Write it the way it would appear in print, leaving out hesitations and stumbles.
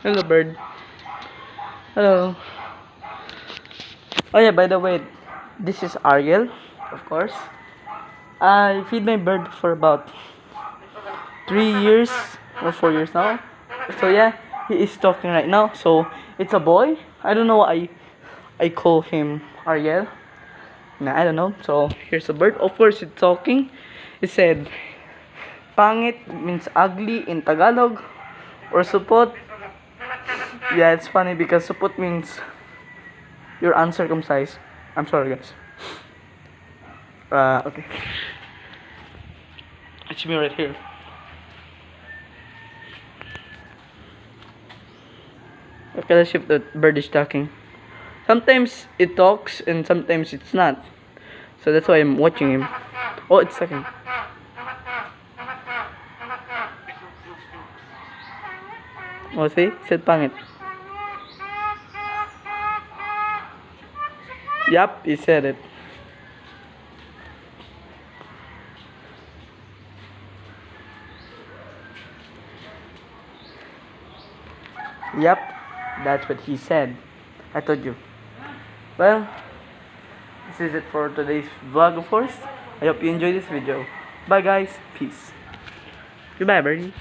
Hello, bird. Hello. Oh yeah, by the way, this is Ariel, of course. I feed my bird for about 3 years or 4 years now. So yeah, he is talking right now. So it's a boy. I don't know why I call him Ariel. Nah, I don't know. So here's a bird. Of course, it's talking. It said, "Pangit" means ugly in Tagalog, or supot. Yeah, it's funny because supot means you're uncircumcised. I'm sorry, guys. Okay. It's me right here. Okay, let's see if the bird is talking. Sometimes it talks and sometimes it's not. So that's why I'm watching him. Oh, it's talking. Oh, see? It said pangit. Yup, he said it. Yup, that's what he said. I told you. Well, this is it for today's vlog, of course. I hope you enjoyed this video. Bye, guys. Peace. Goodbye, birdie.